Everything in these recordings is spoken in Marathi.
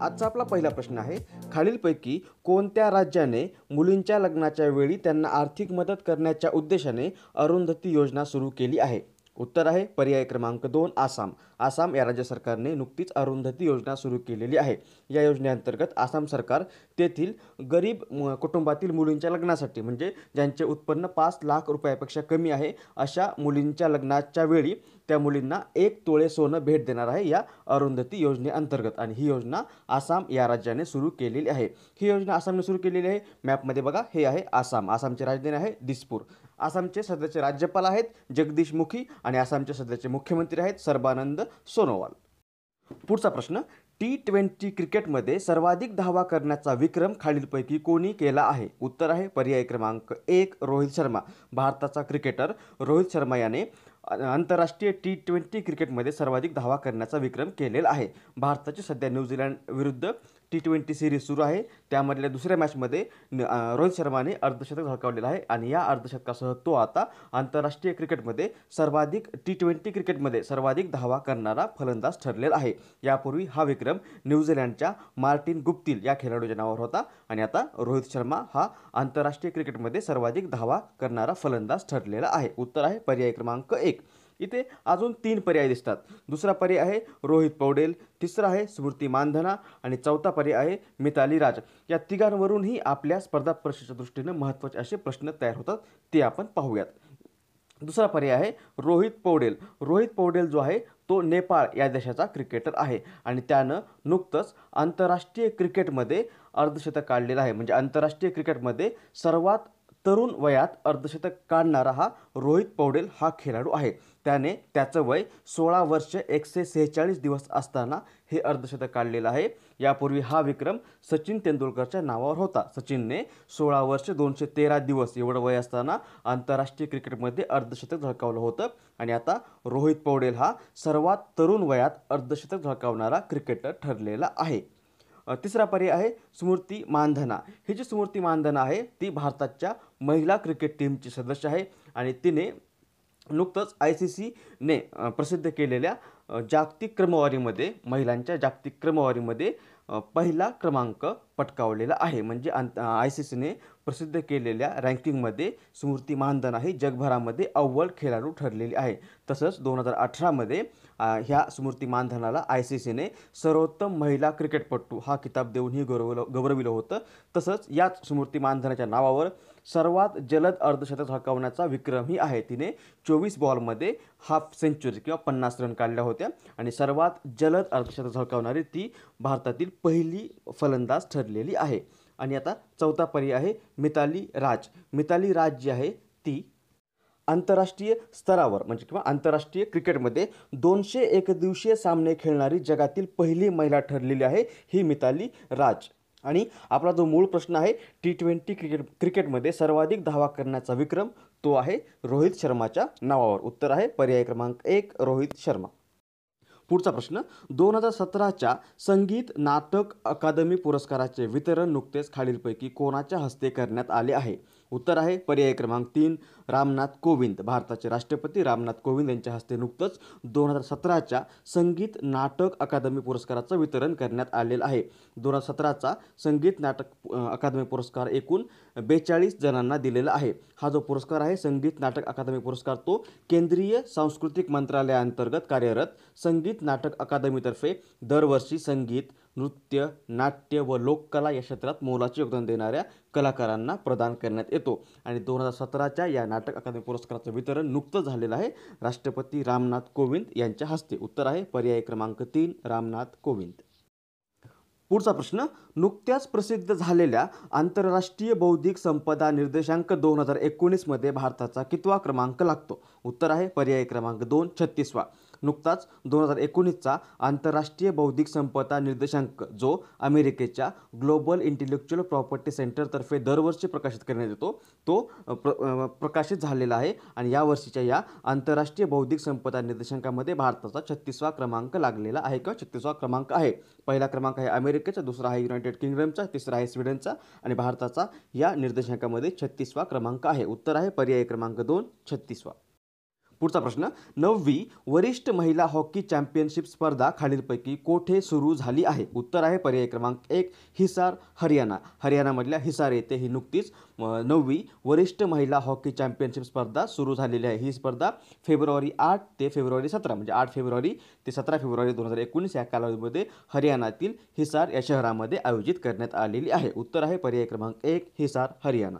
आजचा आपला पहिला प्रश्न आहे, खालीलपैकी कोणत्या राज्याने मुलींच्या लग्नाच्या वेळी त्यांना आर्थिक मदत करण्याच्या उद्देशाने अरुंधती योजना सुरू केली आहे? उत्तर आहे पर्याय क्रमांक 2 आसाम. आसाम या राज्य सरकारने नुकतीच अरुंधती योजना सुरू केलेली आहे. या योजनेअंतर्गत आसाम सरकार तेथील गरीब कुटुंबातील मुलींच्या लग्नासाठी म्हणजे ज्यांचे उत्पन्न 5 लाख रुपयापेक्षा कमी आहे अशा मुलींच्या लग्नाच्या वेळी त्या मुलींना 1 तोळे सोनं भेट देणार आहे या अरुंधती योजनेअंतर्गत. आणि ही योजना आसाम या राज्याने सुरू केलेली आहे. ही योजना आसामने सुरू केलेली आहे. मॅपमध्ये बघा, हे आहे आसाम. आसामची राजधानी आहे दिसपूर. आसामचे सध्याचे राज्यपाल आहेत जगदीश मुखी आणि आसामचे सध्याचे मुख्यमंत्री आहेत सर्बानंद सोनोवाल. पुढचा प्रश्न, T20 क्रिकेटमध्ये सर्वाधिक धावा करण्याचा विक्रम खालीलपैकी कोणी केला आहे? उत्तर आहे पर्याय क्रमांक 1 रोहित शर्मा. भारताचा क्रिकेटर रोहित शर्मा याने आंतरराष्ट्रीय T20 क्रिकेटमध्ये सर्वाधिक धावा करण्याचा विक्रम केलेला आहे. भारताची सध्या न्यूझीलंड विरुद्ध T20 सिरीज सुरू आहे. त्यामधल्या दुसऱ्या मॅचमध्ये रोहित शर्माने अर्धशतक झळकावलेलं आहे आणि या अर्धशतकासह तो आता आंतरराष्ट्रीय क्रिकेटमध्ये T20 क्रिकेटमध्ये सर्वाधिक धावा करणारा फलंदाज ठरलेला आहे. यापूर्वी हा विक्रम न्यूझीलंडच्या मार्टिन गुप्टिल या खेळाडूच्या नावावर होता आणि आता रोहित शर्मा हा आंतरराष्ट्रीय क्रिकेटमध्ये सर्वाधिक धावा करणारा फलंदाज ठरलेला आहे. उत्तर आहे पर्याय क्रमांक 1. इथे अजून 3 पर्याय दिसतात. दुसरा पर्याय आहे रोहित पौडेल, तिसरा आहे स्मृती मानधना आणि चौथा पर्याय आहे मिताली राज. या तिघांवरूनही आपल्या स्पर्धा परीक्षेच्या दृष्टीने महत्त्वाचे असे प्रश्न तयार होतात, ते आपण पाहूयात. दुसरा पर्याय आहे रोहित पौडेल. रोहित पौडेल जो आहे तो नेपाळ या देशाचा क्रिकेटर आहे आणि त्यानं नुकतंच आंतरराष्ट्रीय क्रिकेटमध्ये अर्धशतक काढलेलं आहे. म्हणजे आंतरराष्ट्रीय क्रिकेटमध्ये सर्वात तरुण वयात अर्धशतक काढणारा हा रोहित पौडेल हा खेळाडू आहे. त्याने त्याचं वय 16 वर्ष 146 दिवस असताना हे अर्धशतक काढलेलं आहे. यापूर्वी हा विक्रम सचिन तेंडुलकरच्या नावावर होता. सचिनने 16 वर्ष 213 दिवस एवढं वय असताना आंतरराष्ट्रीय क्रिकेटमध्ये अर्धशतक झळकावलं होतं आणि आता रोहित पौडेल हा सर्वात तरुण वयात अर्धशतक झळकावणारा क्रिकेटर ठरलेला आहे. तिसरा पर्याय आहे स्मृती मानधना. ही जी स्मृती मानधना आहे ती भारताच्या महिला क्रिकेट टीमची सदस्य आहे आणि तिने नुकतंच ICCने प्रसिद्ध केलेल्या जागतिक क्रमवारीमध्ये महिलांच्या जागतिक क्रमवारीमध्ये पहिला क्रमांक पटकावलेला आहे. म्हणजे ICCने प्रसिद्ध केलेल्या रँकिंगमध्ये स्मृती मानधना ही जगभरामध्ये अव्वल खेळाडू ठरलेली आहे. तसंच 2018मध्ये ह्या स्मृती मानधनाला ICCने सर्वोत्तम महिला क्रिकेटपटू हा किताब देऊनही गौरविलं होतं. तसंच याच स्मृती मानधनाच्या नावावर सर्वात जलद अर्धशतक झळकावण्याचा विक्रमही आहे. तिने 24 बॉलमध्ये हाफ सेंचुरी किंवा 50 रन काढल्या होत्या आणि सर्वात जलद अर्धशतक झळकावणारी ती भारतातील पहिली फलंदाज ठरलेली आहे. आणि आता चौथा पर्याय आहे मिताली राज. मिताली राज जी आहे ती आंतरराष्ट्रीय स्तरावर म्हणजे किंवा आंतरराष्ट्रीय क्रिकेटमध्ये 200 एकदिवसीय सामने खेळणारी जगातील पहिली महिला ठरलेली आहे ही मिताली राज. आणि आपला जो मूळ प्रश्न आहे T20 क्रिकेटमध्ये सर्वाधिक धावा करण्याचा विक्रम तो आहे रोहित शर्माच्या नावावर. उत्तर आहे पर्याय क्रमांक 1 रोहित शर्मा. पुढचा प्रश्न, 2017च्या संगीत नाटक अकादमी पुरस्काराचे वितरण नुकतेच खालीलपैकी कोणाच्या हस्ते करण्यात आले आहे? उत्तर आहे पर्याय क्रमांक 3 रामनाथ कोविंद. भारताचे राष्ट्रपती रामनाथ कोविंद यांच्या हस्ते नुकतंच 2017च्या संगीत नाटक अकादमी पुरस्काराचं वितरण करण्यात आलेलं आहे. 2017चा संगीत नाटक अकादमी पुरस्कार एकूण 42 जणांना दिलेला आहे. हा जो पुरस्कार आहे संगीत नाटक अकादमी पुरस्कार तो केंद्रीय सांस्कृतिक मंत्रालयाअंतर्गत कार्यरत संगीत नाटक अकादमीतर्फे दरवर्षी संगीत, नृत्य, नाट्य व लोककला या क्षेत्रात मोलाचे योगदान देणाऱ्या कलाकारांना प्रदान करण्यात येतो. आणि 2017च्या या नाटक अकादमी पुरस्काराचं वितरण नुकतंच झालेलं आहे राष्ट्रपती रामनाथ कोविंद यांच्या हस्ते. उत्तर आहे पर्याय क्रमांक 3 रामनाथ कोविंद. पुढचा प्रश्न, नुकत्याच प्रसिद्ध झालेल्या आंतरराष्ट्रीय बौद्धिक संपदा निर्देशांक 2019मध्ये भारताचा कितवा क्रमांक लागतो? उत्तर आहे पर्याय क्रमांक 2 36वा. नुकताच 2019चा आंतरराष्ट्रीय बौद्धिक संपदा निर्देशांक जो अमेरिकेच्या ग्लोबल इंटेलेक्च्युअल प्रॉपर्टी सेंटरतर्फे दरवर्षी प्रकाशित करण्यात येतो तो प्रकाशित झालेला आहे आणि यावर्षीच्या या आंतरराष्ट्रीय बौद्धिक संपदा निर्देशांकामध्ये भारताचा 36वा क्रमांक लागलेला आहे किंवा 36वा क्रमांक आहे. पहिला क्रमांक आहे अमेरिकेचा, दुसरा आहे युनायटेड किंगडमचा, तिसरा आहे स्वीडनचा आणि भारताचा या निर्देशांकामध्ये 36वा क्रमांक आहे. उत्तर आहे पर्याय क्रमांक 2 36वा. पुढचा प्रश्न, 9वी वरिष्ठ महिला हॉकी चॅम्पियनशिप स्पर्धा खालीलपैकी कोठे सुरू झाली आहे? उत्तर आहे पर्याय क्रमांक 1 हिसार, हरियाणा. हरियाणामधल्या हिसार येथे ही नुकतीच 9वी वरिष्ठ महिला हॉकी चॅम्पियनशिप स्पर्धा सुरू झालेली आहे. ही स्पर्धा फेब्रुवारी 8 ते फेब्रुवारी 17 म्हणजे 8 फेब्रुवारी ते 17 फेब्रुवारी 2019 या कालावधीमध्ये हरियाणातील हिसार या शहरामध्ये आयोजित करण्यात आलेली आहे. उत्तर आहे पर्याय क्रमांक 1 हिसार, हरियाणा.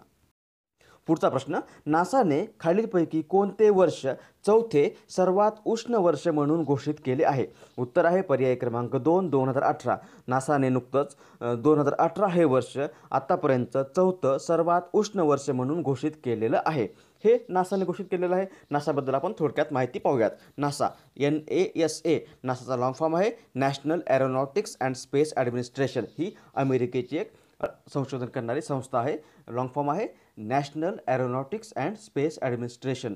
पुढचा प्रश्न, नासाने खालीलपैकी कोणते वर्ष चौथे सर्वात उष्ण वर्ष म्हणून घोषित केले आहे? उत्तर आहे पर्याय क्रमांक 2 2018. नासाने नुकतंच 2018 हे वर्ष आतापर्यंत चौथं सर्वात उष्ण वर्ष म्हणून घोषित केलेलं आहे. हे नासाने घोषित केलेलं आहे. नासाबद्दल आपण थोडक्यात माहिती पाहूयात. नासा NASA नासाचा लॉंग फॉर्म आहे national aeronautics and space administration. ही अमेरिकेची एक संशोधन करणारी संस्था आहे. लॉंग फॉर्म आहे national aeronautics and space administration.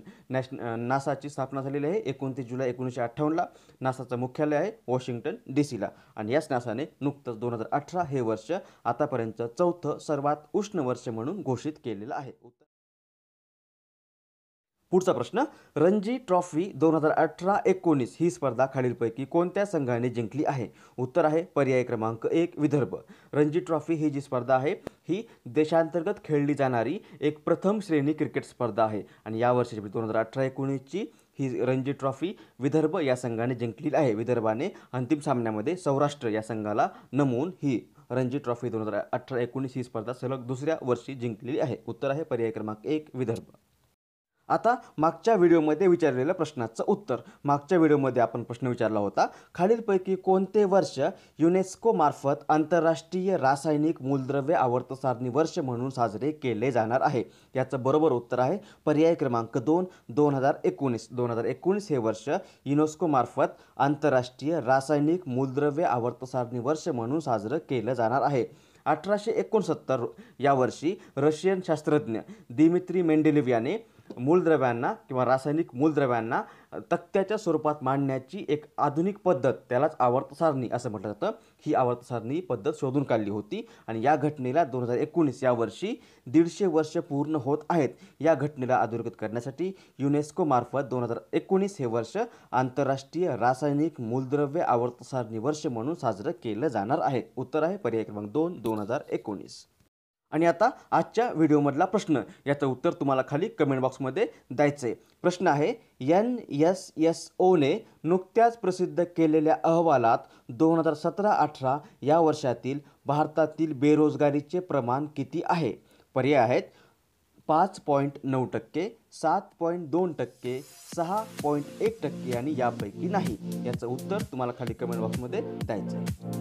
नासाची स्थापना झालेली आहे 29 जुलै 1958ला. नासाचं मुख्यालय आहे वॉशिंग्टन DC ला. आणि याच नासाने नुकतंच 2018 हे वर्ष आतापर्यंत चौथं सर्वात उष्ण वर्ष म्हणून घोषित केलेलं आहे. पुढचा प्रश्न, रणजी ट्रॉफी 2018-19 ही स्पर्धा खालीलपैकी कोणत्या संघाने जिंकली आहे? उत्तर आहे पर्याय क्रमांक 1 विदर्भ. रणजी ट्रॉफी ही जी स्पर्धा आहे ही देशांतर्गत खेळली जाणारी एक प्रथम श्रेणी क्रिकेट स्पर्धा आहे आणि यावर्षी 2018-19ची ही रणजी ट्रॉफी विदर्भ या संघाने जिंकलेली आहे. विदर्भाने अंतिम सामन्यामध्ये सौराष्ट्र या संघाला नमवून ही रणजी ट्रॉफी 2018-19 ही स्पर्धा सलग दुसऱ्या वर्षी जिंकलेली आहे. उत्तर आहे पर्याय क्रमांक 1 विदर्भ. आता मागच्या व्हिडिओमध्ये विचारलेल्या प्रश्नाचं उत्तर. मागच्या व्हिडिओमध्ये आपण प्रश्न विचारला होता, खालीलपैकी कोणते वर्ष युनेस्को मार्फत आंतरराष्ट्रीय रासायनिक मूलद्रव्य आवर्त सारणी वर्ष म्हणून साजरे केले जाणार आहे? याचं बरोबर उत्तर आहे पर्याय क्रमांक 2 2019. 2019 हे वर्ष युनेस्को मार्फत आंतरराष्ट्रीय रासायनिक मूलद्रव्य आवर्त सारणी वर्ष म्हणून साजरं केलं जाणार आहे. 1869 या वर्षी रशियन शास्त्रज्ञ दिमित्री मेंडेलिव्ह याने मूलद्रव्यांना किंवा रासायनिक मूलद्रव्यांना तक्त्याच्या स्वरूपात मांडण्याची एक आधुनिक पद्धत, त्यालाच आवर्त सारणी असं म्हटलं जातं, ही आवर्त सारणी पद्धत शोधून काढली होती. आणि या घटनेला 2019 या वर्षी 150 वर्ष पूर्ण होत आहेत. या घटनेला अधोरेखित करण्यासाठी युनेस्को मार्फत 2019 हे वर्ष आंतरराष्ट्रीय रासायनिक मूलद्रव्य आवर्त सारणी वर्ष म्हणून साजरं केलं जाणार आहे. उत्तर आहे पर्याय क्रमांक 2 2019. आणि आता आजच्या व्हिडिओमधला प्रश्न, याचं उत्तर तुम्हाला खाली कमेंट बॉक्समध्ये द्यायचं आहे. प्रश्न आहे, NSSOने नुकत्याच प्रसिद्ध केलेल्या अहवालात 2017-18 या वर्षातील भारतातील बेरोजगारीचे प्रमाण किती आहे? पर्याय आहेत 5.9%, 7.2%, 6.1% आणि यापैकी नाही. याचं उत्तर तुम्हाला खाली कमेंट बॉक्समध्ये द्यायचं आहे.